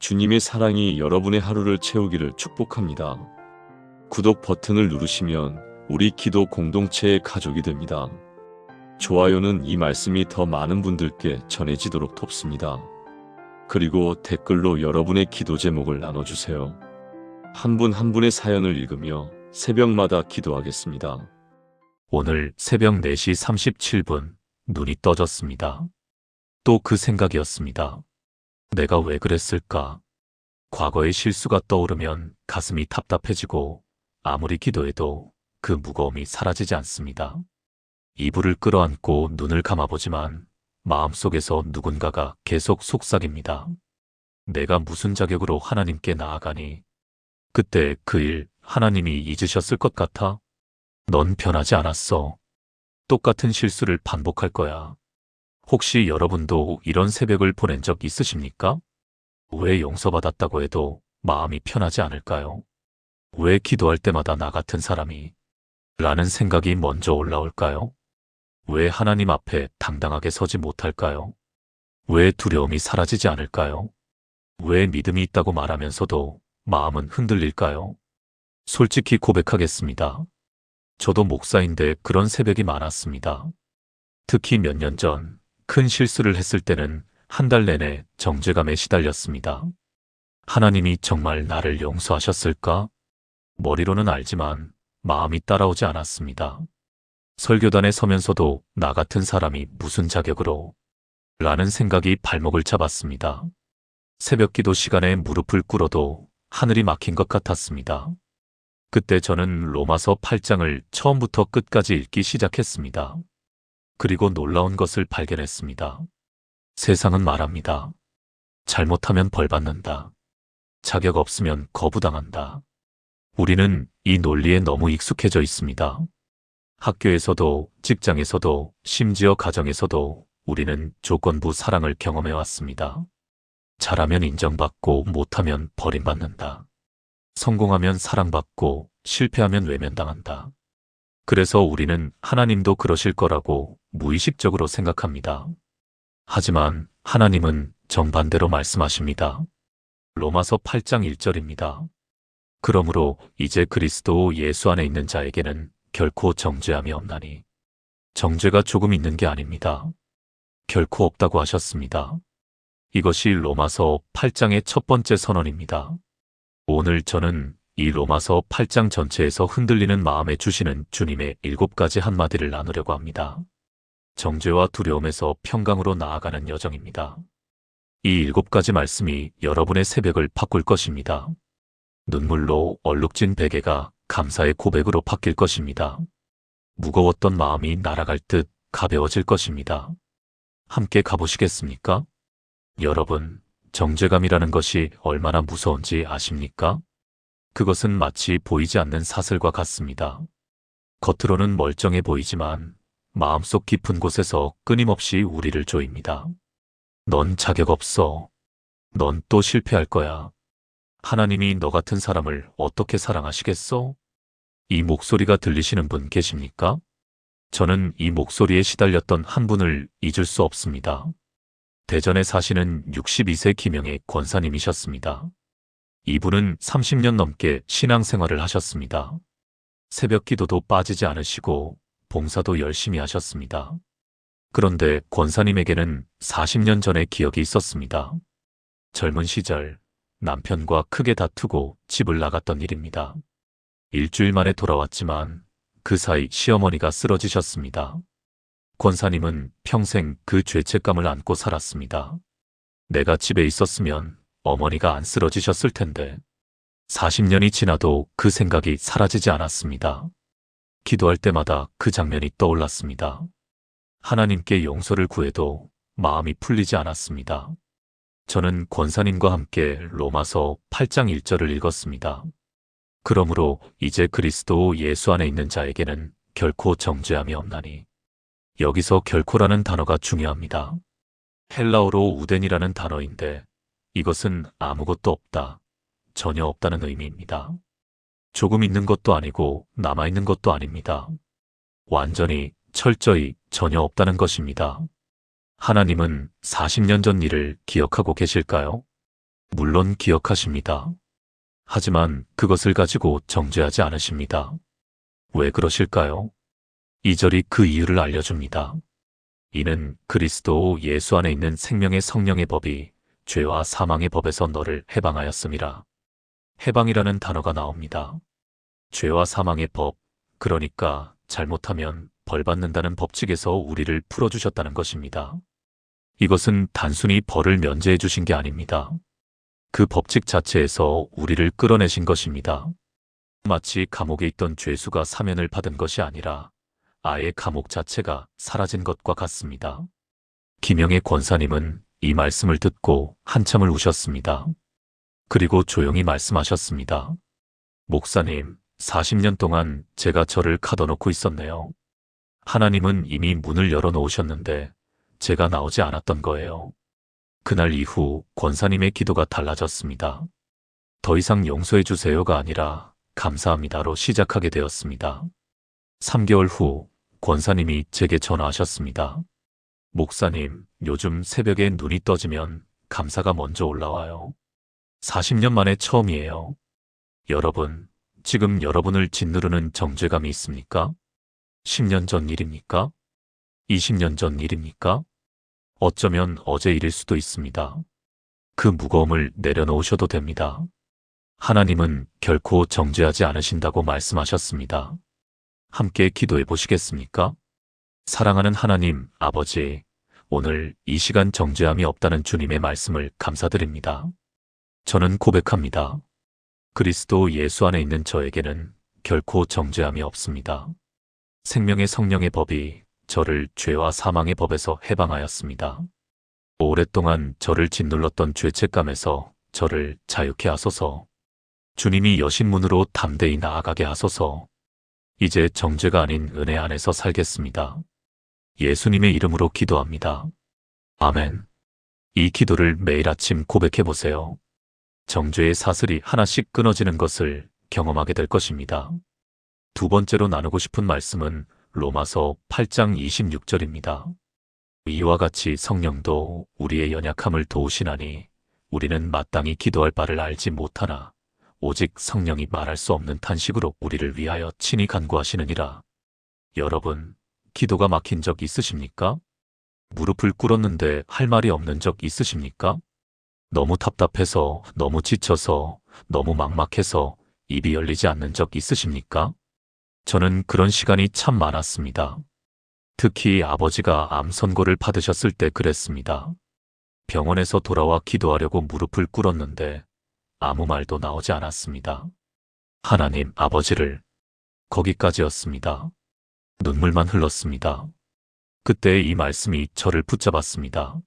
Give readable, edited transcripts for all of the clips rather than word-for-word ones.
주님의 사랑이 여러분의 하루를 채우기를 축복합니다. 구독 버튼을 누르시면 우리 기도 공동체의 가족이 됩니다. 좋아요는 이 말씀이 더 많은 분들께 전해지도록 돕습니다. 그리고 댓글로 여러분의 기도 제목을 나눠주세요. 한 분 한 분의 사연을 읽으며 새벽마다 기도하겠습니다. 오늘 새벽 4시 37분 눈이 떠졌습니다. 또 그 생각이었습니다. 내가 왜 그랬을까? 과거의 실수가 떠오르면 가슴이 답답해지고 아무리 기도해도 그 무거움이 사라지지 않습니다. 이불을 끌어안고 눈을 감아보지만 마음속에서 누군가가 계속 속삭입니다. 내가 무슨 자격으로 하나님께 나아가니? 그때 그 일 하나님이 잊으셨을 것 같아? 넌 변하지 않았어. 똑같은 실수를 반복할 거야. 혹시 여러분도 이런 새벽을 보낸 적 있으십니까? 왜 용서받았다고 해도 마음이 편하지 않을까요? 왜 기도할 때마다 나 같은 사람이? 라는 생각이 먼저 올라올까요? 왜 하나님 앞에 당당하게 서지 못할까요? 왜 두려움이 사라지지 않을까요? 왜 믿음이 있다고 말하면서도 마음은 흔들릴까요? 솔직히 고백하겠습니다. 저도 목사인데 그런 새벽이 많았습니다. 특히 몇 년 전 큰 실수를 했을 때는 한 달 내내 정죄감에 시달렸습니다. 하나님이 정말 나를 용서하셨을까? 머리로는 알지만 마음이 따라오지 않았습니다. 설교단에 서면서도 나 같은 사람이 무슨 자격으로? 라는 생각이 발목을 잡았습니다. 새벽 기도 시간에 무릎을 꿇어도 하늘이 막힌 것 같았습니다. 그때 저는 로마서 8장을 처음부터 끝까지 읽기 시작했습니다. 그리고 놀라운 것을 발견했습니다. 세상은 말합니다. 잘못하면 벌받는다. 자격 없으면 거부당한다. 우리는 이 논리에 너무 익숙해져 있습니다. 학교에서도, 직장에서도, 심지어 가정에서도 우리는 조건부 사랑을 경험해왔습니다. 잘하면 인정받고 못하면 버림받는다. 성공하면 사랑받고 실패하면 외면당한다. 그래서 우리는 하나님도 그러실 거라고 무의식적으로 생각합니다. 하지만 하나님은 정반대로 말씀하십니다. 로마서 8장 1절입니다. 그러므로 이제 그리스도 예수 안에 있는 자에게는 결코 정죄함이 없나니. 정죄가 조금 있는 게 아닙니다. 결코 없다고 하셨습니다. 이것이 로마서 8장의 첫 번째 선언입니다. 오늘 저는 이 로마서 8장 전체에서 흔들리는 마음에 주시는 주님의 7가지 한마디를 나누려고 합니다. 정죄와 두려움에서 평강으로 나아가는 여정입니다. 이 7가지 말씀이 여러분의 새벽을 바꿀 것입니다. 눈물로 얼룩진 베개가 감사의 고백으로 바뀔 것입니다. 무거웠던 마음이 날아갈 듯 가벼워질 것입니다. 함께 가보시겠습니까? 여러분, 정죄감이라는 것이 얼마나 무서운지 아십니까? 그것은 마치 보이지 않는 사슬과 같습니다. 겉으로는 멀쩡해 보이지만 마음속 깊은 곳에서 끊임없이 우리를 조입니다. 넌 자격 없어. 넌 또 실패할 거야. 하나님이 너 같은 사람을 어떻게 사랑하시겠어? 이 목소리가 들리시는 분 계십니까? 저는 이 목소리에 시달렸던 한 분을 잊을 수 없습니다. 대전에 사시는 62세 김영애 권사님이셨습니다. 이분은 30년 넘게 신앙생활을 하셨습니다. 새벽 기도도 빠지지 않으시고 봉사도 열심히 하셨습니다. 그런데 권사님에게는 40년 전의 기억이 있었습니다. 젊은 시절 남편과 크게 다투고 집을 나갔던 일입니다. 일주일 만에 돌아왔지만 그 사이 시어머니가 쓰러지셨습니다. 권사님은 평생 그 죄책감을 안고 살았습니다. 내가 집에 있었으면 어머니가 안 쓰러지셨을 텐데. 40년이 지나도 그 생각이 사라지지 않았습니다. 기도할 때마다 그 장면이 떠올랐습니다. 하나님께 용서를 구해도 마음이 풀리지 않았습니다. 저는 권사님과 함께 로마서 8장 1절을 읽었습니다. 그러므로 이제 그리스도 예수 안에 있는 자에게는 결코 정죄함이 없나니. 여기서 결코라는 단어가 중요합니다. 헬라어로 우덴이라는 단어인데 이것은 아무것도 없다, 전혀 없다는 의미입니다. 조금 있는 것도 아니고 남아있는 것도 아닙니다. 완전히, 철저히 전혀 없다는 것입니다. 하나님은 40년 전 일을 기억하고 계실까요? 물론 기억하십니다. 하지만 그것을 가지고 정죄하지 않으십니다. 왜 그러실까요? 2절이 그 이유를 알려줍니다. 이는 그리스도 예수 안에 있는 생명의 성령의 법이 죄와 사망의 법에서 너를 해방하였음이라. 해방이라는 단어가 나옵니다. 죄와 사망의 법, 그러니까 잘못하면 벌 받는다는 법칙에서 우리를 풀어주셨다는 것입니다. 이것은 단순히 벌을 면제해 주신 게 아닙니다. 그 법칙 자체에서 우리를 끌어내신 것입니다. 마치 감옥에 있던 죄수가 사면을 받은 것이 아니라 아예 감옥 자체가 사라진 것과 같습니다. 김영애 권사님은 이 말씀을 듣고 한참을 우셨습니다. 그리고 조용히 말씀하셨습니다. 목사님, 40년 동안 제가 저를 가둬놓고 있었네요. 하나님은 이미 문을 열어놓으셨는데 제가 나오지 않았던 거예요. 그날 이후 권사님의 기도가 달라졌습니다. 더 이상 용서해 주세요가 아니라 감사합니다로 시작하게 되었습니다. 3개월 후 권사님이 제게 전화하셨습니다. 목사님, 요즘 새벽에 눈이 떠지면 감사가 먼저 올라와요. 40년 만에 처음이에요. 여러분, 지금 여러분을 짓누르는 정죄감이 있습니까? 10년 전 일입니까? 20년 전 일입니까? 어쩌면 어제 일일 수도 있습니다. 그 무거움을 내려놓으셔도 됩니다. 하나님은 결코 정죄하지 않으신다고 말씀하셨습니다. 함께 기도해 보시겠습니까? 사랑하는 하나님, 아버지, 오늘 이 시간 정죄함이 없다는 주님의 말씀을 감사드립니다. 저는 고백합니다. 그리스도 예수 안에 있는 저에게는 결코 정죄함이 없습니다. 생명의 성령의 법이 저를 죄와 사망의 법에서 해방하였습니다. 오랫동안 저를 짓눌렀던 죄책감에서 저를 자유케 하소서. 주님이 여신 문으로 담대히 나아가게 하소서. 이제 정죄가 아닌 은혜 안에서 살겠습니다. 예수님의 이름으로 기도합니다. 아멘. 이 기도를 매일 아침 고백해 보세요. 정죄의 사슬이 하나씩 끊어지는 것을 경험하게 될 것입니다. 두 번째로 나누고 싶은 말씀은 로마서 8장 26절입니다. 이와 같이 성령도 우리의 연약함을 도우시나니 우리는 마땅히 기도할 바를 알지 못하나 오직 성령이 말할 수 없는 탄식으로 우리를 위하여 친히 간구하시느니라. 여러분, 기도가 막힌 적 있으십니까? 무릎을 꿇었는데 할 말이 없는 적 있으십니까? 너무 답답해서, 너무 지쳐서, 너무 막막해서 입이 열리지 않는 적 있으십니까? 저는 그런 시간이 참 많았습니다. 특히 아버지가 암 선고를 받으셨을 때 그랬습니다. 병원에서 돌아와 기도하려고 무릎을 꿇었는데 아무 말도 나오지 않았습니다. 하나님 아버지를 거기까지였습니다. 눈물만 흘렀습니다. 그때 이 말씀이 저를 붙잡았습니다.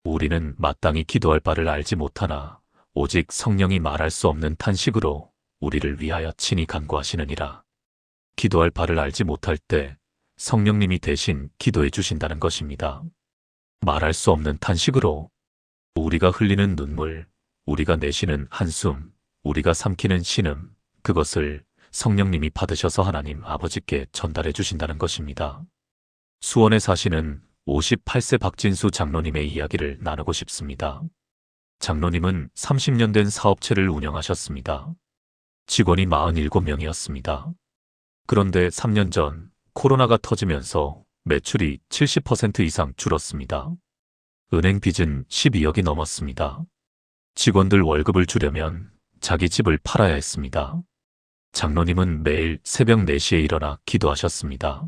우리는 마땅히 기도할 바를 알지 못하나 오직 성령이 말할 수 없는 탄식으로 우리를 위하여 친히 간구하시느니라. 기도할 바를 알지 못할 때 성령님이 대신 기도해 주신다는 것입니다. 말할 수 없는 탄식으로 우리가 흘리는 눈물, 우리가 내쉬는 한숨, 우리가 삼키는 신음, 그것을 성령님이 받으셔서 하나님 아버지께 전달해 주신다는 것입니다. 수원에 사시는 58세 박진수 장로님의 이야기를 나누고 싶습니다. 장로님은 30년 된 사업체를 운영하셨습니다. 직원이 47명이었습니다. 그런데 3년 전 코로나가 터지면서 매출이 70% 이상 줄었습니다. 은행 빚은 12억이 넘었습니다. 직원들 월급을 주려면 자기 집을 팔아야 했습니다. 장로님은 매일 새벽 4시에 일어나 기도하셨습니다.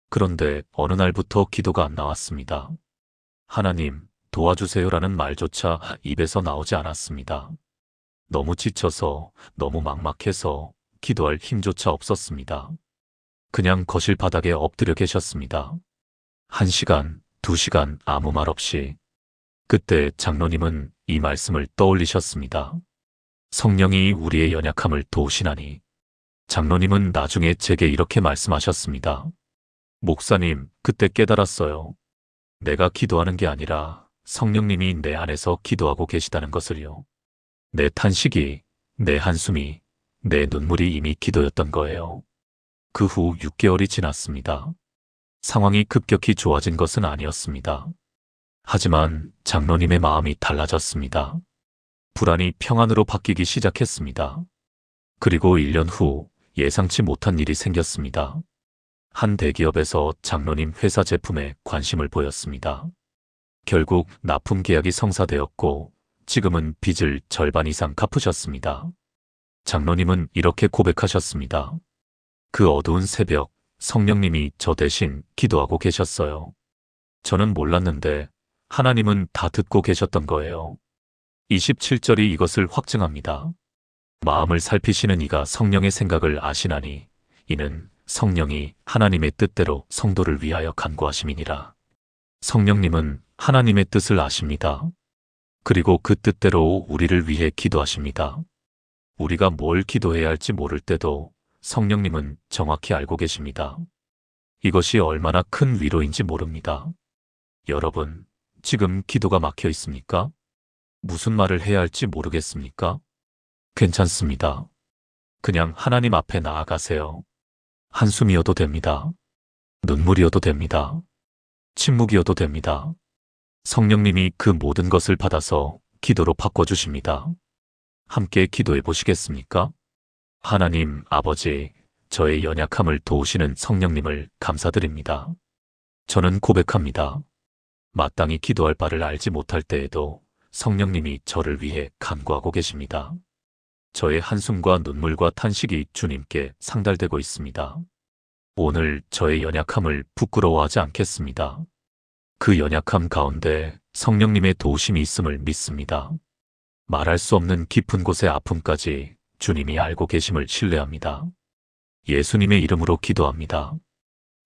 그런데 어느 날부터 기도가 안 나왔습니다. 하나님, 도와주세요라는 말조차 입에서 나오지 않았습니다. 너무 지쳐서, 너무 막막해서 기도할 힘조차 없었습니다. 그냥 거실 바닥에 엎드려 계셨습니다. 1시간, 2시간 아무 말 없이. 그때 장로님은 이 말씀을 떠올리셨습니다. 성령이 우리의 연약함을 도우시나니. 장로님은 나중에 제게 이렇게 말씀하셨습니다. 목사님, 그때 깨달았어요. 내가 기도하는 게 아니라 성령님이 내 안에서 기도하고 계시다는 것을요. 내 탄식이, 내 한숨이, 내 눈물이 이미 기도였던 거예요. 그 후 6개월이 지났습니다. 상황이 급격히 좋아진 것은 아니었습니다. 하지만 장로님의 마음이 달라졌습니다. 불안이 평안으로 바뀌기 시작했습니다. 그리고 1년 후 예상치 못한 일이 생겼습니다. 한 대기업에서 장로님 회사 제품에 관심을 보였습니다. 결국 납품 계약이 성사되었고 지금은 빚을 절반 이상 갚으셨습니다. 장로님은 이렇게 고백하셨습니다. 그 어두운 새벽, 성령님이 저 대신 기도하고 계셨어요. 저는 몰랐는데 하나님은 다 듣고 계셨던 거예요. 27절이 이것을 확증합니다. 마음을 살피시는 이가 성령의 생각을 아시나니 이는 성령이 하나님의 뜻대로 성도를 위하여 간구하심이니라. 성령님은 하나님의 뜻을 아십니다. 그리고 그 뜻대로 우리를 위해 기도하십니다. 우리가 뭘 기도해야 할지 모를 때도 성령님은 정확히 알고 계십니다. 이것이 얼마나 큰 위로인지 모릅니다. 여러분, 지금 기도가 막혀 있습니까? 무슨 말을 해야 할지 모르겠습니까? 괜찮습니다. 그냥 하나님 앞에 나아가세요. 한숨이어도 됩니다. 눈물이어도 됩니다. 침묵이어도 됩니다. 성령님이 그 모든 것을 받아서 기도로 바꿔주십니다. 함께 기도해 보시겠습니까? 하나님 아버지, 저의 연약함을 도우시는 성령님을 감사드립니다. 저는 고백합니다. 마땅히 기도할 바를 알지 못할 때에도 성령님이 저를 위해 간구하고 계십니다. 저의 한숨과 눈물과 탄식이 주님께 상달되고 있습니다. 오늘 저의 연약함을 부끄러워하지 않겠습니다. 그 연약함 가운데 성령님의 도우심이 있음을 믿습니다. 말할 수 없는 깊은 곳의 아픔까지 주님이 알고 계심을 신뢰합니다. 예수님의 이름으로 기도합니다.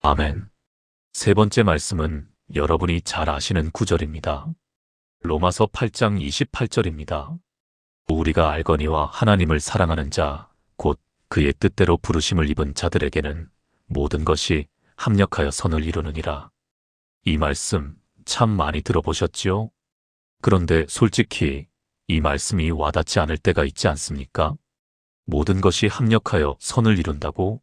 아멘. 세 번째 말씀은 여러분이 잘 아시는 구절입니다. 로마서 8장 28절입니다. 우리가 알거니와 하나님을 사랑하는 자, 곧 그의 뜻대로 부르심을 입은 자들에게는 모든 것이 합력하여 선을 이루느니라. 이 말씀 참 많이 들어보셨지요? 그런데 솔직히 이 말씀이 와닿지 않을 때가 있지 않습니까? 모든 것이 합력하여 선을 이룬다고?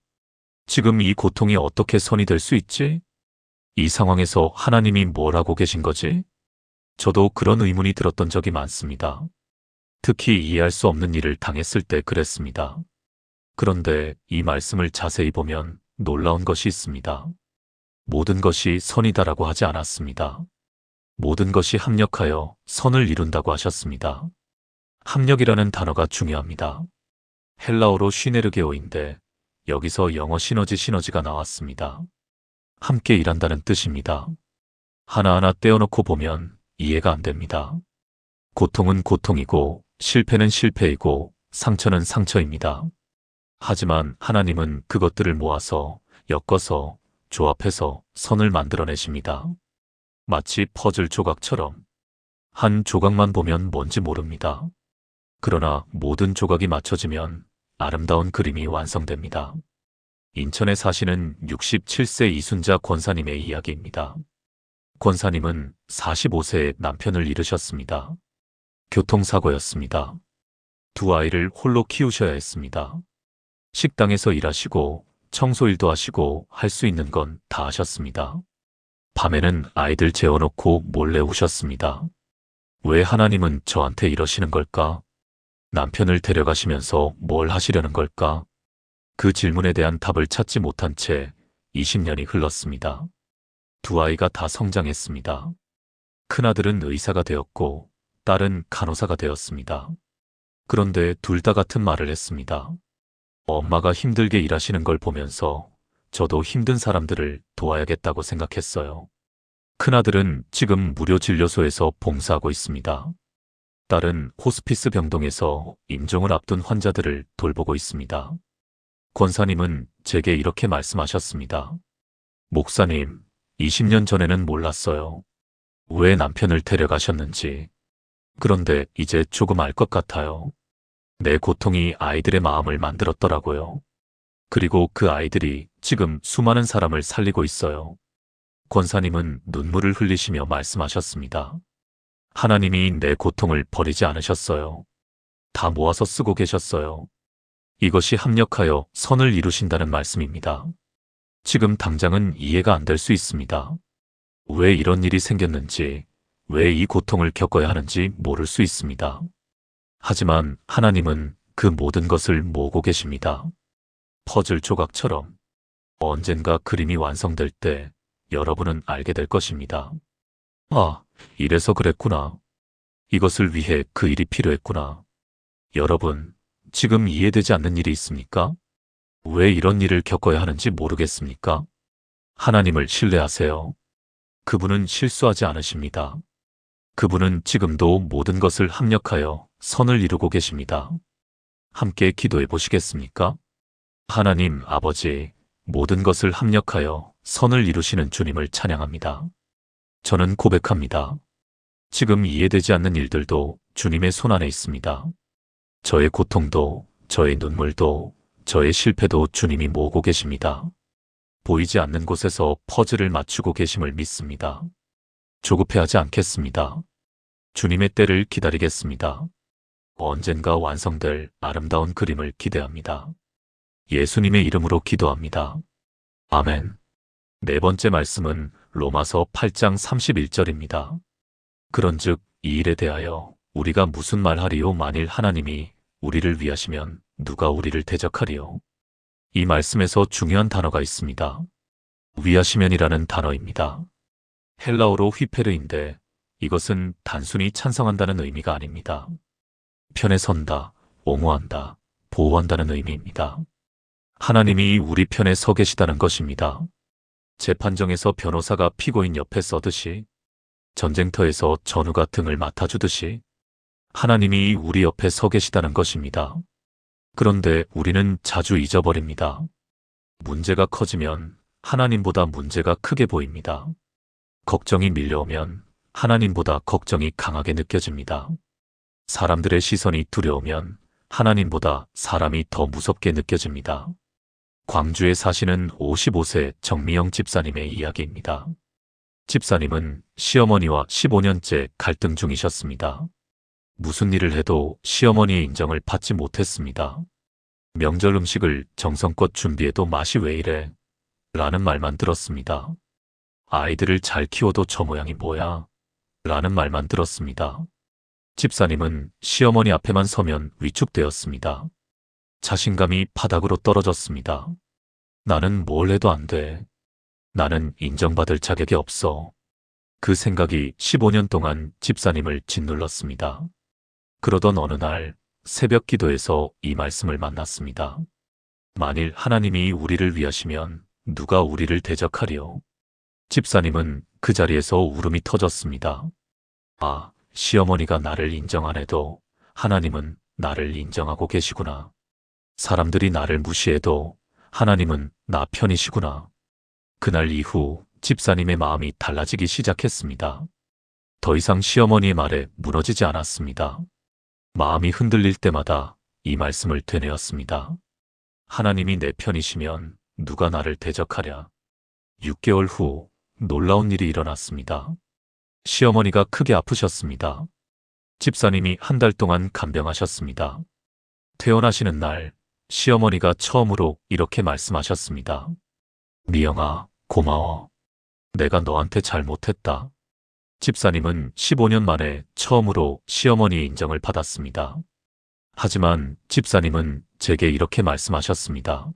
지금 이 고통이 어떻게 선이 될 수 있지? 이 상황에서 하나님이 뭘 하고 계신 거지? 저도 그런 의문이 들었던 적이 많습니다. 특히 이해할 수 없는 일을 당했을 때 그랬습니다. 그런데 이 말씀을 자세히 보면 놀라운 것이 있습니다. 모든 것이 선이다라고 하지 않았습니다. 모든 것이 합력하여 선을 이룬다고 하셨습니다. 합력이라는 단어가 중요합니다. 헬라어로 시네르게오인데 여기서 영어 시너지가 나왔습니다. 함께 일한다는 뜻입니다. 하나하나 떼어놓고 보면 이해가 안 됩니다. 고통은 고통이고 실패는 실패이고 상처는 상처입니다. 하지만 하나님은 그것들을 모아서 엮어서 조합해서 선을 만들어내십니다. 마치 퍼즐 조각처럼 한 조각만 보면 뭔지 모릅니다. 그러나 모든 조각이 맞춰지면 아름다운 그림이 완성됩니다. 인천에 사시는 67세 이순자 권사님의 이야기입니다. 권사님은 45세에 남편을 잃으셨습니다. 교통사고였습니다. 두 아이를 홀로 키우셔야 했습니다. 식당에서 일하시고 청소일도 하시고 할 수 있는 건 다 하셨습니다. 밤에는 아이들 재워놓고 몰래 우셨습니다. 왜 하나님은 저한테 이러시는 걸까? 남편을 데려가시면서 뭘 하시려는 걸까? 그 질문에 대한 답을 찾지 못한 채 20년이 흘렀습니다. 두 아이가 다 성장했습니다. 큰아들은 의사가 되었고 딸은 간호사가 되었습니다. 그런데 둘 다 같은 말을 했습니다. 엄마가 힘들게 일하시는 걸 보면서 저도 힘든 사람들을 도와야겠다고 생각했어요. 큰아들은 지금 무료 진료소에서 봉사하고 있습니다. 딸은 호스피스 병동에서 임종을 앞둔 환자들을 돌보고 있습니다. 권사님은 제게 이렇게 말씀하셨습니다. 목사님, 20년 전에는 몰랐어요. 왜 남편을 데려가셨는지. 그런데 이제 조금 알 것 같아요. 내 고통이 아이들의 마음을 만들었더라고요. 그리고 그 아이들이 지금 수많은 사람을 살리고 있어요. 권사님은 눈물을 흘리시며 말씀하셨습니다. 하나님이 내 고통을 버리지 않으셨어요. 다 모아서 쓰고 계셨어요. 이것이 합력하여 선을 이루신다는 말씀입니다. 지금 당장은 이해가 안 될 수 있습니다. 왜 이런 일이 생겼는지, 왜 이 고통을 겪어야 하는지 모를 수 있습니다. 하지만 하나님은 그 모든 것을 모으고 계십니다. 퍼즐 조각처럼 언젠가 그림이 완성될 때 여러분은 알게 될 것입니다. 아, 이래서 그랬구나. 이것을 위해 그 일이 필요했구나. 여러분, 지금 이해되지 않는 일이 있습니까? 왜 이런 일을 겪어야 하는지 모르겠습니까? 하나님을 신뢰하세요. 그분은 실수하지 않으십니다. 그분은 지금도 모든 것을 합력하여 선을 이루고 계십니다. 함께 기도해 보시겠습니까? 하나님 아버지, 모든 것을 합력하여 선을 이루시는 주님을 찬양합니다. 저는 고백합니다. 지금 이해되지 않는 일들도 주님의 손 안에 있습니다. 저의 고통도, 저의 눈물도, 저의 실패도 주님이 모으고 계십니다. 보이지 않는 곳에서 퍼즐을 맞추고 계심을 믿습니다. 조급해하지 않겠습니다. 주님의 때를 기다리겠습니다. 언젠가 완성될 아름다운 그림을 기대합니다. 예수님의 이름으로 기도합니다. 아멘. 네 번째 말씀은 로마서 8장 31절입니다. 그런즉 이 일에 대하여 우리가 무슨 말하리요? 만일 하나님이 우리를 위하시면 누가 우리를 대적하리요? 이 말씀에서 중요한 단어가 있습니다. 위하시면이라는 단어입니다. 헬라어로 휘페르인데 이것은 단순히 찬성한다는 의미가 아닙니다. 편에 선다, 옹호한다, 보호한다는 의미입니다. 하나님이 우리 편에 서 계시다는 것입니다. 재판정에서 변호사가 피고인 옆에 서듯이, 전쟁터에서 전우가 등을 맡아주듯이 하나님이 우리 옆에 서 계시다는 것입니다. 그런데 우리는 자주 잊어버립니다. 문제가 커지면 하나님보다 문제가 크게 보입니다. 걱정이 밀려오면 하나님보다 걱정이 강하게 느껴집니다. 사람들의 시선이 두려우면 하나님보다 사람이 더 무섭게 느껴집니다. 광주에 사시는 55세 정미영 집사님의 이야기입니다. 집사님은 시어머니와 15년째 갈등 중이셨습니다. 무슨 일을 해도 시어머니의 인정을 받지 못했습니다. 명절 음식을 정성껏 준비해도 맛이 왜 이래? 라는 말만 들었습니다. 아이들을 잘 키워도 저 모양이 뭐야? 라는 말만 들었습니다. 집사님은 시어머니 앞에만 서면 위축되었습니다. 자신감이 바닥으로 떨어졌습니다. 나는 뭘 해도 안 돼. 나는 인정받을 자격이 없어. 그 생각이 15년 동안 집사님을 짓눌렀습니다. 그러던 어느 날 새벽 기도에서 이 말씀을 만났습니다. 만일 하나님이 우리를 위하시면 누가 우리를 대적하리요? 집사님은 그 자리에서 울음이 터졌습니다. 아, 시어머니가 나를 인정 안 해도 하나님은 나를 인정하고 계시구나. 사람들이 나를 무시해도 하나님은 나 편이시구나. 그날 이후 집사님의 마음이 달라지기 시작했습니다. 더 이상 시어머니의 말에 무너지지 않았습니다. 마음이 흔들릴 때마다 이 말씀을 되뇌었습니다. 하나님이 내 편이시면 누가 나를 대적하랴. 6개월 후 놀라운 일이 일어났습니다. 시어머니가 크게 아프셨습니다. 집사님이 한 달 동안 간병하셨습니다. 퇴원하시는 날 시어머니가 처음으로 이렇게 말씀하셨습니다. 미영아, 고마워. 내가 너한테 잘못했다. 집사님은 15년 만에 처음으로 시어머니의 인정을 받았습니다. 하지만 집사님은 제게 이렇게 말씀하셨습니다.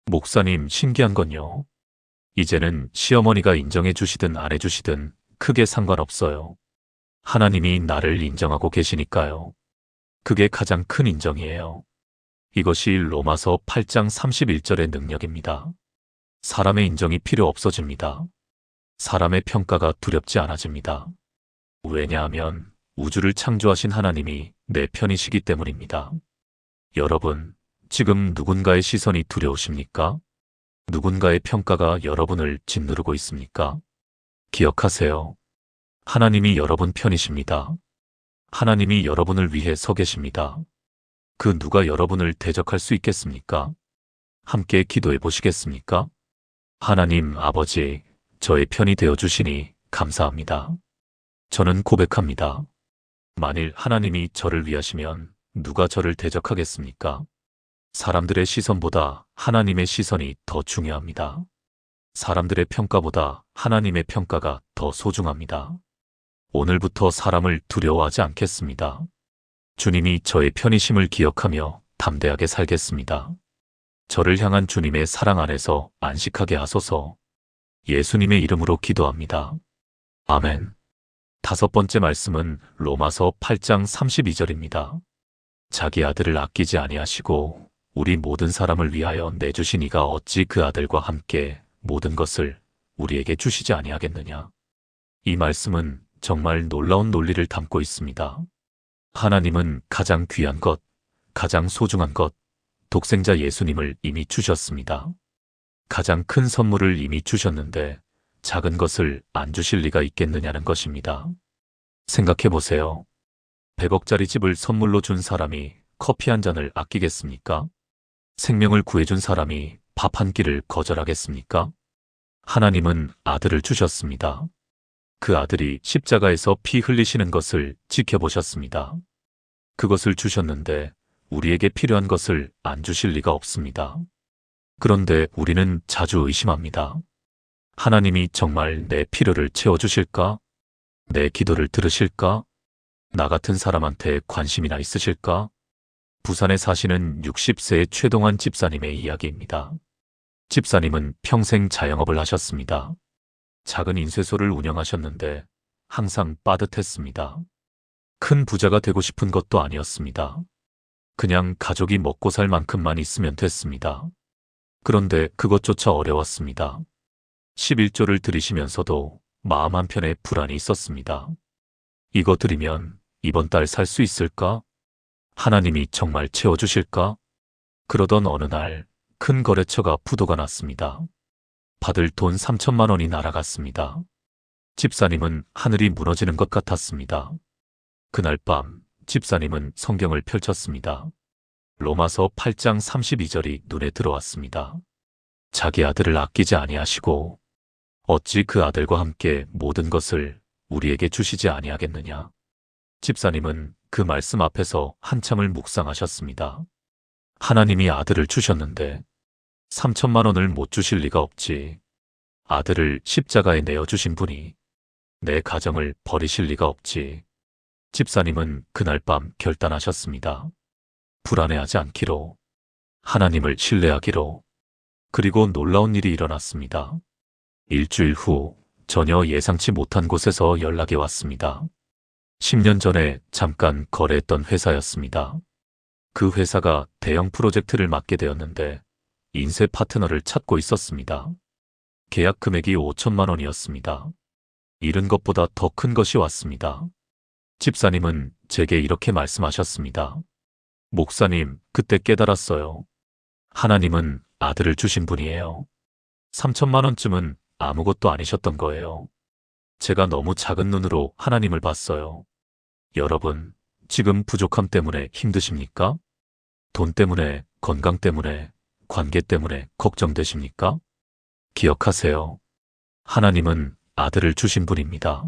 목사님, 신기한 건요. 이제는 시어머니가 인정해 주시든 안 해주시든 크게 상관없어요. 하나님이 나를 인정하고 계시니까요. 그게 가장 큰 인정이에요. 이것이 로마서 8장 31절의 능력입니다. 사람의 인정이 필요 없어집니다. 사람의 평가가 두렵지 않아집니다. 왜냐하면 우주를 창조하신 하나님이 내 편이시기 때문입니다. 여러분, 지금 누군가의 시선이 두려우십니까? 누군가의 평가가 여러분을 짓누르고 있습니까? 기억하세요. 하나님이 여러분 편이십니다. 하나님이 여러분을 위해 서 계십니다. 그 누가 여러분을 대적할 수 있겠습니까? 함께 기도해 보시겠습니까? 하나님 아버지, 저의 편이 되어 주시니 감사합니다. 저는 고백합니다. 만일 하나님이 저를 위하시면 누가 저를 대적하겠습니까? 사람들의 시선보다 하나님의 시선이 더 중요합니다. 사람들의 평가보다 하나님의 평가가 더 소중합니다. 오늘부터 사람을 두려워하지 않겠습니다. 주님이 저의 편이심을 기억하며 담대하게 살겠습니다. 저를 향한 주님의 사랑 안에서 안식하게 하소서. 예수님의 이름으로 기도합니다. 아멘. 다섯 번째 말씀은 로마서 8장 32절입니다. 자기 아들을 아끼지 아니하시고 우리 모든 사람을 위하여 내주신 이가 어찌 그 아들과 함께 모든 것을 우리에게 주시지 아니하겠느냐. 이 말씀은 정말 놀라운 논리를 담고 있습니다. 하나님은 가장 귀한 것, 가장 소중한 것, 독생자 예수님을 이미 주셨습니다. 가장 큰 선물을 이미 주셨는데 작은 것을 안 주실 리가 있겠느냐는 것입니다. 생각해 보세요. 100억짜리 집을 선물로 준 사람이 커피 한 잔을 아끼겠습니까? 생명을 구해준 사람이 밥 한 끼를 거절하겠습니까? 하나님은 아들을 주셨습니다. 그 아들이 십자가에서 피 흘리시는 것을 지켜보셨습니다. 그것을 주셨는데 우리에게 필요한 것을 안 주실 리가 없습니다. 그런데 우리는 자주 의심합니다. 하나님이 정말 내 필요를 채워주실까? 내 기도를 들으실까? 나 같은 사람한테 관심이나 있으실까? 부산에 사시는 60세의 최동환 집사님의 이야기입니다. 집사님은 평생 자영업을 하셨습니다. 작은 인쇄소를 운영하셨는데 항상 빠듯했습니다. 큰 부자가 되고 싶은 것도 아니었습니다. 그냥 가족이 먹고 살 만큼만 있으면 됐습니다. 그런데 그것조차 어려웠습니다. 11조를 들이시면서도 마음 한편에 불안이 있었습니다. 이거 드리면 이번 달 살 수 있을까? 하나님이 정말 채워주실까? 그러던 어느 날 큰 거래처가 부도가 났습니다. 받을 돈 3천만 원이 날아갔습니다. 집사님은 하늘이 무너지는 것 같았습니다. 그날 밤 집사님은 성경을 펼쳤습니다. 로마서 8장 32절이 눈에 들어왔습니다. 자기 아들을 아끼지 아니하시고 어찌 그 아들과 함께 모든 것을 우리에게 주시지 아니하겠느냐. 집사님은 그 말씀 앞에서 한참을 묵상하셨습니다. 하나님이 아들을 주셨는데 3천만 원을 못 주실 리가 없지. 아들을 십자가에 내어주신 분이 내 가정을 버리실 리가 없지. 집사님은 그날 밤 결단하셨습니다. 불안해하지 않기로, 하나님을 신뢰하기로. 그리고 놀라운 일이 일어났습니다. 일주일 후 전혀 예상치 못한 곳에서 연락이 왔습니다. 10년 전에 잠깐 거래했던 회사였습니다. 그 회사가 대형 프로젝트를 맡게 되었는데 인쇄 파트너를 찾고 있었습니다. 계약 금액이 5천만 원이었습니다. 잃은 것보다 더 큰 것이 왔습니다. 집사님은 제게 이렇게 말씀하셨습니다. 목사님, 그때 깨달았어요. 하나님은 아들을 주신 분이에요. 3천만 원쯤은 아무것도 아니셨던 거예요. 제가 너무 작은 눈으로 하나님을 봤어요. 여러분, 지금 부족함 때문에 힘드십니까? 돈 때문에, 건강 때문에, 관계 때문에 걱정되십니까? 기억하세요. 하나님은 아들을 주신 분입니다.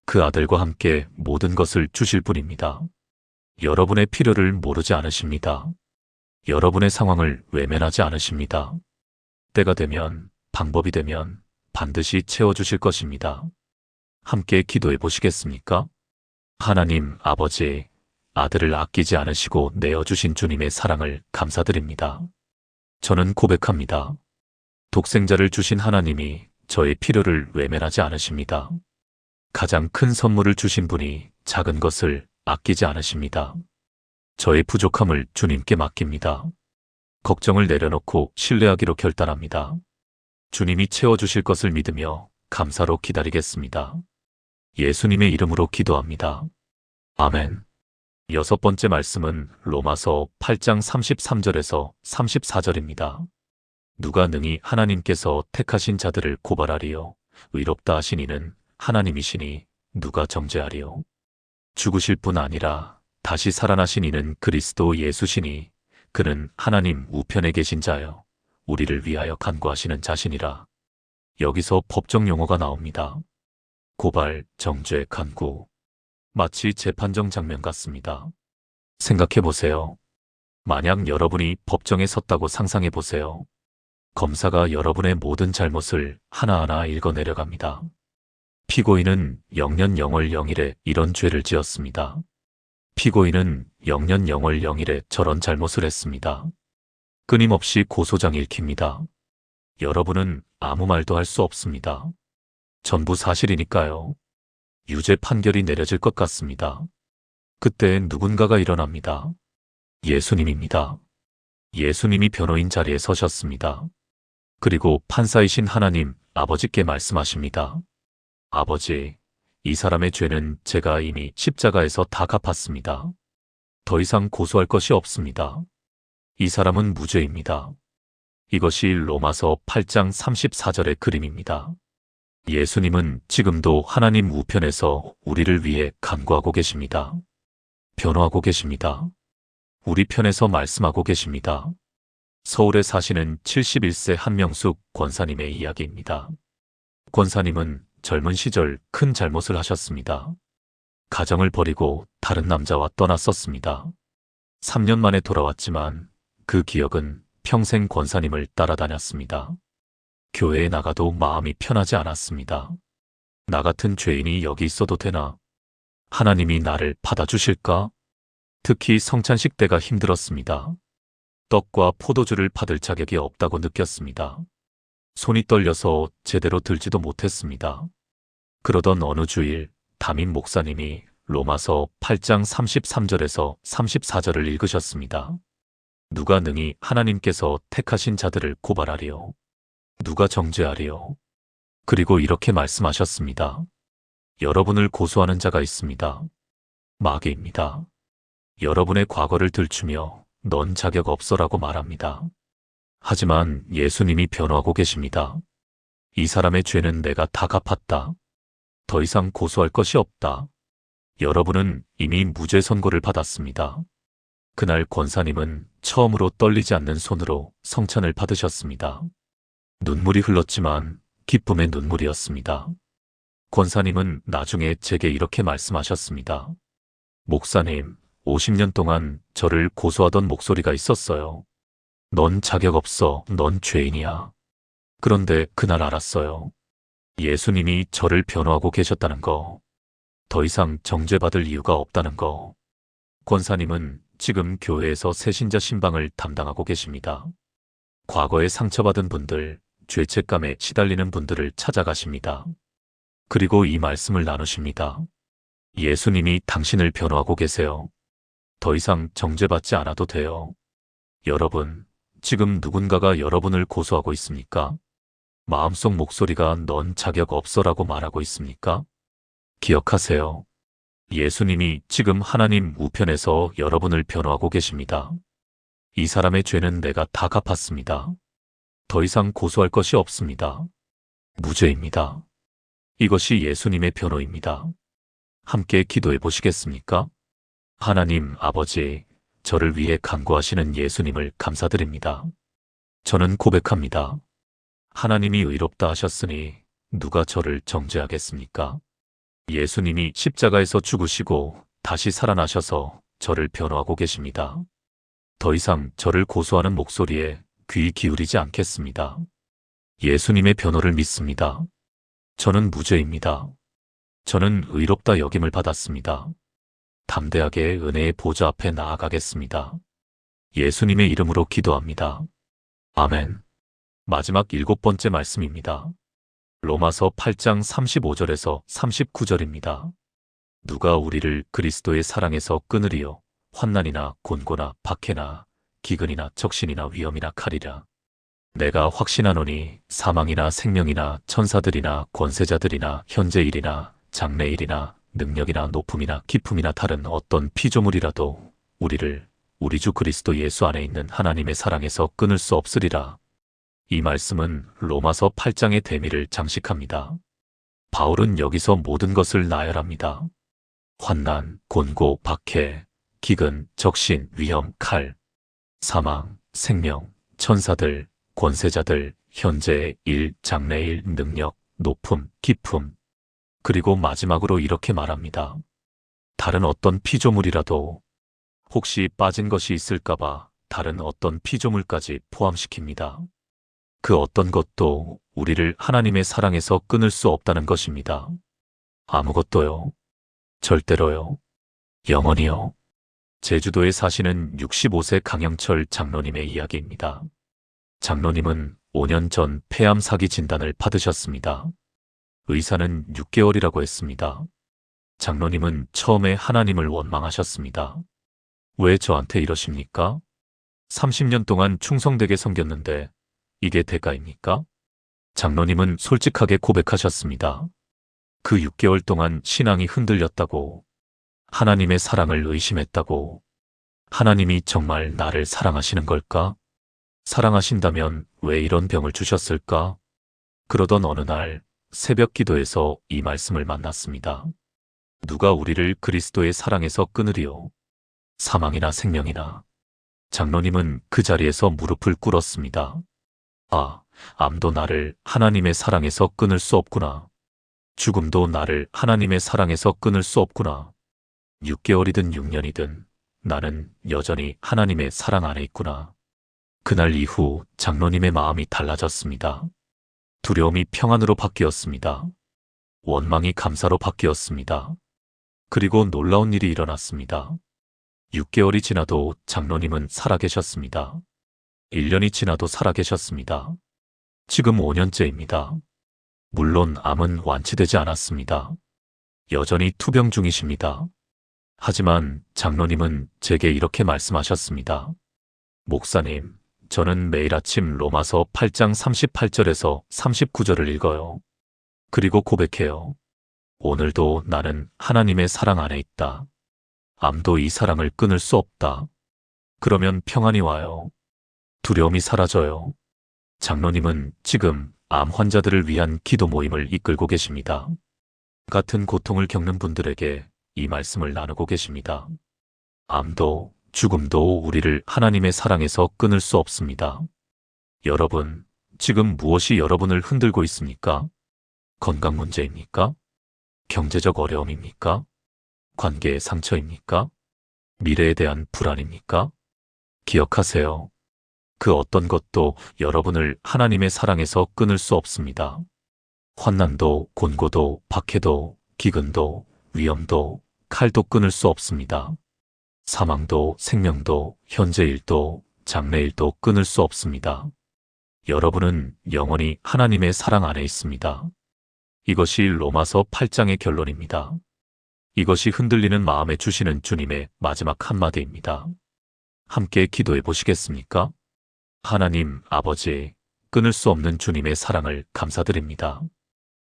그 아들과 함께 모든 것을 주실 분입니다. 여러분의 필요를 모르지 않으십니다. 여러분의 상황을 외면하지 않으십니다. 때가 되면, 방법이 되면 반드시 채워주실 것입니다. 함께 기도해 보시겠습니까? 하나님 아버지, 아들을 아끼지 않으시고 내어주신 주님의 사랑을 감사드립니다. 저는 고백합니다. 독생자를 주신 하나님이 저의 필요를 외면하지 않으십니다. 가장 큰 선물을 주신 분이 작은 것을 아끼지 않으십니다. 저의 부족함을 주님께 맡깁니다. 걱정을 내려놓고 신뢰하기로 결단합니다. 주님이 채워주실 것을 믿으며 감사로 기다리겠습니다. 예수님의 이름으로 기도합니다. 아멘. 여섯 번째 말씀은 로마서 8장 33절에서 34절입니다. 누가 능히 하나님께서 택하신 자들을 고발하리요. 의롭다 하신 이는 하나님이시니 누가 정죄하리요. 죽으실 뿐 아니라 다시 살아나신 이는 그리스도 예수시니 그는 하나님 우편에 계신 자여 우리를 위하여 간구하시는 자신이라. 여기서 법정 용어가 나옵니다. 고발, 정죄, 간구. 마치 재판정 장면 같습니다. 생각해 보세요. 만약 여러분이 법정에 섰다고 상상해 보세요. 검사가 여러분의 모든 잘못을 하나하나 읽어 내려갑니다. 피고인은 영년 영월 영일에 이런 죄를 지었습니다. 피고인은 영년 영월 영일에 저런 잘못을 했습니다. 끊임없이 고소장 읽힙니다. 여러분은 아무 말도 할 수 없습니다. 전부 사실이니까요. 유죄 판결이 내려질 것 같습니다. 그때 누군가가 일어납니다. 예수님입니다. 예수님이 변호인 자리에 서셨습니다. 그리고 판사이신 하나님 아버지께 말씀하십니다. 아버지, 이 사람의 죄는 제가 이미 십자가에서 다 갚았습니다. 더 이상 고소할 것이 없습니다. 이 사람은 무죄입니다. 이것이 로마서 8장 34절의 그림입니다. 예수님은 지금도 하나님 우편에서 우리를 위해 간구하고 계십니다. 변호하고 계십니다. 우리 편에서 말씀하고 계십니다. 서울에 사시는 71세 한명숙 권사님의 이야기입니다. 권사님은 젊은 시절 큰 잘못을 하셨습니다. 가정을 버리고 다른 남자와 떠났었습니다. 3년 만에 돌아왔지만 그 기억은 평생 권사님을 따라다녔습니다. 교회에 나가도 마음이 편하지 않았습니다. 나 같은 죄인이 여기 있어도 되나? 하나님이 나를 받아주실까? 특히 성찬식 때가 힘들었습니다. 떡과 포도주를 받을 자격이 없다고 느꼈습니다. 손이 떨려서 제대로 들지도 못했습니다. 그러던 어느 주일 담임 목사님이 로마서 8장 33절에서 34절을 읽으셨습니다. 누가 능히 하나님께서 택하신 자들을 고발하리요? 누가 정죄하리요? 그리고 이렇게 말씀하셨습니다. 여러분을 고소하는 자가 있습니다. 마귀입니다. 여러분의 과거를 들추며 넌 자격 없어라고 말합니다. 하지만 예수님이 변호하고 계십니다. 이 사람의 죄는 내가 다 갚았다. 더 이상 고소할 것이 없다. 여러분은 이미 무죄 선고를 받았습니다. 그날 권사님은 처음으로 떨리지 않는 손으로 성찬을 받으셨습니다. 눈물이 흘렀지만 기쁨의 눈물이었습니다. 권사님은 나중에 제게 이렇게 말씀하셨습니다. 목사님, 50년 동안 저를 고소하던 목소리가 있었어요. 넌 자격 없어, 넌 죄인이야. 그런데 그날 알았어요. 예수님이 저를 변호하고 계셨다는 거. 더 이상 정죄받을 이유가 없다는 거. 권사님은 지금 교회에서 새신자 신방을 담당하고 계십니다. 과거에 상처받은 분들, 죄책감에 시달리는 분들을 찾아가십니다. 그리고 이 말씀을 나누십니다. 예수님이 당신을 변호하고 계세요. 더 이상 정죄받지 않아도 돼요. 여러분, 지금 누군가가 여러분을 고소하고 있습니까? 마음속 목소리가 넌 자격 없어라고 말하고 있습니까? 기억하세요. 예수님이 지금 하나님 우편에서 여러분을 변호하고 계십니다. 이 사람의 죄는 내가 다 갚았습니다. 더 이상 고소할 것이 없습니다. 무죄입니다. 이것이 예수님의 변호입니다. 함께 기도해 보시겠습니까? 하나님 아버지, 저를 위해 간구하시는 예수님을 감사드립니다. 저는 고백합니다. 하나님이 의롭다 하셨으니 누가 저를 정죄하겠습니까? 예수님이 십자가에서 죽으시고 다시 살아나셔서 저를 변호하고 계십니다. 더 이상 저를 고소하는 목소리에 귀 기울이지 않겠습니다. 예수님의 변호를 믿습니다. 저는 무죄입니다. 저는 의롭다 여김을 받았습니다. 담대하게 은혜의 보좌 앞에 나아가겠습니다. 예수님의 이름으로 기도합니다. 아멘. 마지막 7번째 말씀입니다. 로마서 8장 35절에서 39절입니다. 누가 우리를 그리스도의 사랑에서 끊으리요? 환난이나 곤고나 박해나 기근이나 적신이나 위험이나 칼이라. 내가 확신하노니 사망이나 생명이나 천사들이나 권세자들이나 현재일이나 장래일이나 능력이나 높음이나 깊음이나 다른 어떤 피조물이라도 우리를 우리 주 그리스도 예수 안에 있는 하나님의 사랑에서 끊을 수 없으리라. 이 말씀은 로마서 8장의 대미를 장식합니다. 바울은 여기서 모든 것을 나열합니다. 환난, 곤고, 박해, 기근, 적신, 위험, 칼, 사망, 생명, 천사들, 권세자들, 현재의 일, 장래일, 능력, 높음, 깊음. 그리고 마지막으로 이렇게 말합니다. 다른 어떤 피조물이라도 혹시 빠진 것이 있을까봐 다른 어떤 피조물까지 포함시킵니다. 그 어떤 것도 우리를 하나님의 사랑에서 끊을 수 없다는 것입니다. 아무것도요. 절대로요. 영원히요. 제주도에 사시는 65세 강영철 장로님의 이야기입니다. 장로님은 5년 전 폐암 사기 진단을 받으셨습니다. 의사는 6개월이라고 했습니다. 장로님은 처음에 하나님을 원망하셨습니다. 왜 저한테 이러십니까? 30년 동안 충성되게 섬겼는데 이게 대가입니까? 장로님은 솔직하게 고백하셨습니다. 그 6개월 동안 신앙이 흔들렸다고, 하나님의 사랑을 의심했다고, 하나님이 정말 나를 사랑하시는 걸까? 사랑하신다면 왜 이런 병을 주셨을까? 그러던 어느 날 새벽 기도에서 이 말씀을 만났습니다. 누가 우리를 그리스도의 사랑에서 끊으리요? 사망이나 생명이나. 장로님은 그 자리에서 무릎을 꿇었습니다. 아, 암도 나를 하나님의 사랑에서 끊을 수 없구나. 죽음도 나를 하나님의 사랑에서 끊을 수 없구나. 6개월이든 6년이든 나는 여전히 하나님의 사랑 안에 있구나. 그날 이후 장로님의 마음이 달라졌습니다. 두려움이 평안으로 바뀌었습니다. 원망이 감사로 바뀌었습니다. 그리고 놀라운 일이 일어났습니다. 6개월이 지나도 장로님은 살아계셨습니다. 1년이 지나도 살아계셨습니다. 지금 5년째입니다. 물론 암은 완치되지 않았습니다. 여전히 투병 중이십니다. 하지만 장로님은 제게 이렇게 말씀하셨습니다. 목사님, 저는 매일 아침 로마서 8장 38절에서 39절을 읽어요. 그리고 고백해요. 오늘도 나는 하나님의 사랑 안에 있다. 암도 이 사랑을 끊을 수 없다. 그러면 평안이 와요. 두려움이 사라져요. 장로님은 지금 암 환자들을 위한 기도 모임을 이끌고 계십니다. 같은 고통을 겪는 분들에게 이 말씀을 나누고 계십니다. 암도 죽음도 우리를 하나님의 사랑에서 끊을 수 없습니다. 여러분, 지금 무엇이 여러분을 흔들고 있습니까? 건강 문제입니까? 경제적 어려움입니까? 관계의 상처입니까? 미래에 대한 불안입니까? 기억하세요. 그 어떤 것도 여러분을 하나님의 사랑에서 끊을 수 없습니다. 환난도, 곤고도, 박해도, 기근도, 위험도, 칼도 끊을 수 없습니다. 사망도, 생명도, 현재일도, 장래일도 끊을 수 없습니다. 여러분은 영원히 하나님의 사랑 안에 있습니다. 이것이 로마서 8장의 결론입니다. 이것이 흔들리는 마음에 주시는 주님의 마지막 한마디입니다. 함께 기도해 보시겠습니까? 하나님 아버지, 끊을 수 없는 주님의 사랑을 감사드립니다.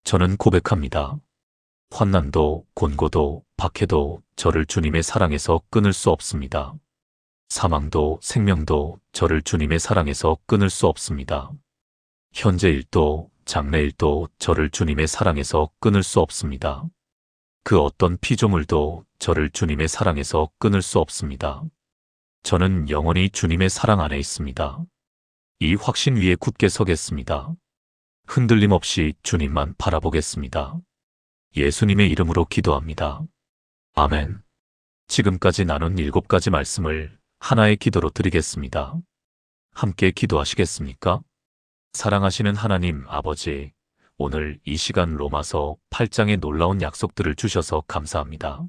저는 고백합니다. 환난도, 곤고도, 박해도 저를 주님의 사랑에서 끊을 수 없습니다. 사망도, 생명도 저를 주님의 사랑에서 끊을 수 없습니다. 현재일도, 장래일도 저를 주님의 사랑에서 끊을 수 없습니다. 그 어떤 피조물도 저를 주님의 사랑에서 끊을 수 없습니다. 저는 영원히 주님의 사랑 안에 있습니다. 이 확신 위에 굳게 서겠습니다. 흔들림 없이 주님만 바라보겠습니다. 예수님의 이름으로 기도합니다. 아멘. 지금까지 나눈 7가지 말씀을 하나의 기도로 드리겠습니다. 함께 기도하시겠습니까? 사랑하시는 하나님 아버지, 오늘 이 시간 로마서 8장의 놀라운 약속들을 주셔서 감사합니다.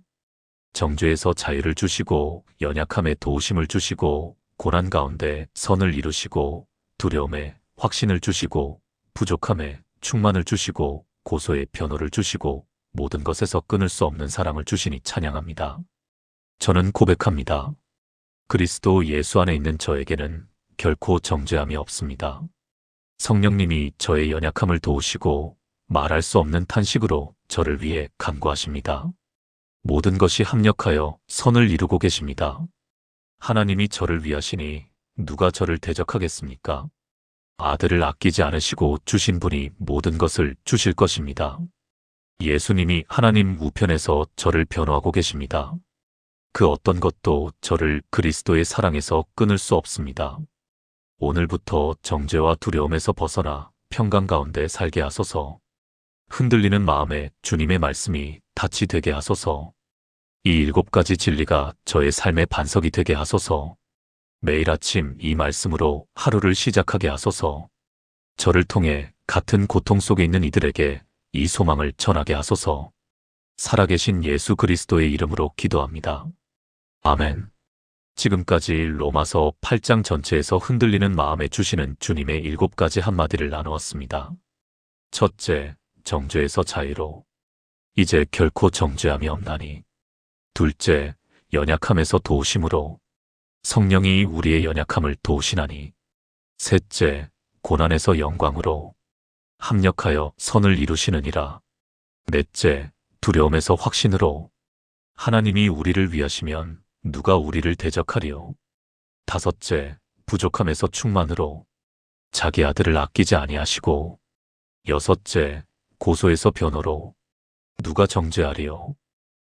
정죄에서 자유를 주시고 연약함에 도우심을 주시고 고난 가운데 선을 이루시고 두려움에 확신을 주시고 부족함에 충만을 주시고 고소에 변호를 주시고 모든 것에서 끊을 수 없는 사랑을 주시니 찬양합니다. 저는 고백합니다. 그리스도 예수 안에 있는 저에게는 결코 정죄함이 없습니다. 성령님이 저의 연약함을 도우시고 말할 수 없는 탄식으로 저를 위해 간구하십니다. 모든 것이 합력하여 선을 이루고 계십니다. 하나님이 저를 위하시니 누가 저를 대적하겠습니까? 아들을 아끼지 않으시고 주신 분이 모든 것을 주실 것입니다. 예수님이 하나님 우편에서 저를 변호하고 계십니다. 그 어떤 것도 저를 그리스도의 사랑에서 끊을 수 없습니다. 오늘부터 정죄와 두려움에서 벗어나 평강 가운데 살게 하소서. 흔들리는 마음에 주님의 말씀이 닻이 되게 하소서. 이 7가지 진리가 저의 삶의 반석이 되게 하소서. 매일 아침 이 말씀으로 하루를 시작하게 하소서. 저를 통해 같은 고통 속에 있는 이들에게 이 소망을 전하게 하소서. 살아계신 예수 그리스도의 이름으로 기도합니다. 아멘. 지금까지 로마서 8장 전체에서 흔들리는 마음에 주시는 주님의 7가지 한마디를 나누었습니다. 첫째, 정죄에서 자유로. 이제 결코 정죄함이 없나니. 둘째, 연약함에서 도우심으로. 성령이 우리의 연약함을 도우시나니. 셋째, 고난에서 영광으로. 합력하여 선을 이루시느니라. 넷째, 두려움에서 확신으로. 하나님이 우리를 위하시면 누가 우리를 대적하리요. 다섯째, 부족함에서 충만으로. 자기 아들을 아끼지 아니하시고. 여섯째, 고소에서 변호로. 누가 정죄하리요.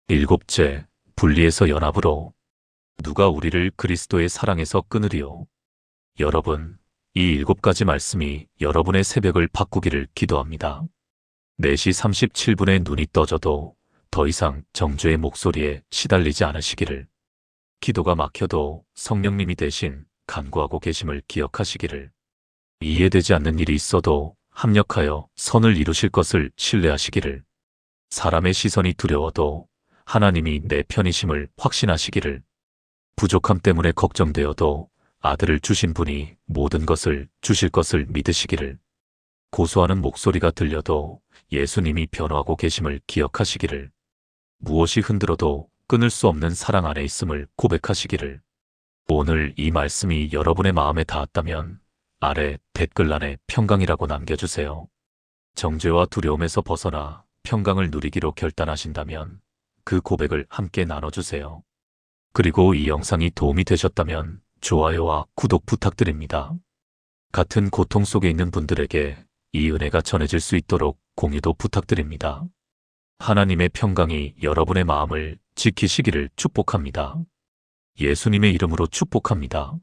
일곱째, 분리에서 연합으로. 누가 우리를 그리스도의 사랑에서 끊으리요. 여러분, 이 7가지 말씀이 여러분의 새벽을 바꾸기를 기도합니다. 4시 37분에 눈이 떠져도 더 이상 정죄의 목소리에 시달리지 않으시기를. 기도가 막혀도 성령님이 대신 간구하고 계심을 기억하시기를. 이해되지 않는 일이 있어도 합력하여 선을 이루실 것을 신뢰하시기를. 사람의 시선이 두려워도 하나님이 내 편이심을 확신하시기를. 부족함 때문에 걱정되어도 아들을 주신 분이 모든 것을 주실 것을 믿으시기를. 고소하는 목소리가 들려도 예수님이 변호하고 계심을 기억하시기를. 무엇이 흔들어도 끊을 수 없는 사랑 안에 있음을 고백하시기를. 오늘 이 말씀이 여러분의 마음에 닿았다면 아래 댓글란에 평강이라고 남겨주세요. 정죄와 두려움에서 벗어나 평강을 누리기로 결단하신다면 그 고백을 함께 나눠주세요. 그리고 이 영상이 도움이 되셨다면 좋아요와 구독 부탁드립니다. 같은 고통 속에 있는 분들에게 이 은혜가 전해질 수 있도록 공유도 부탁드립니다. 하나님의 평강이 여러분의 마음을 지키시기를 축복합니다. 예수님의 이름으로 축복합니다.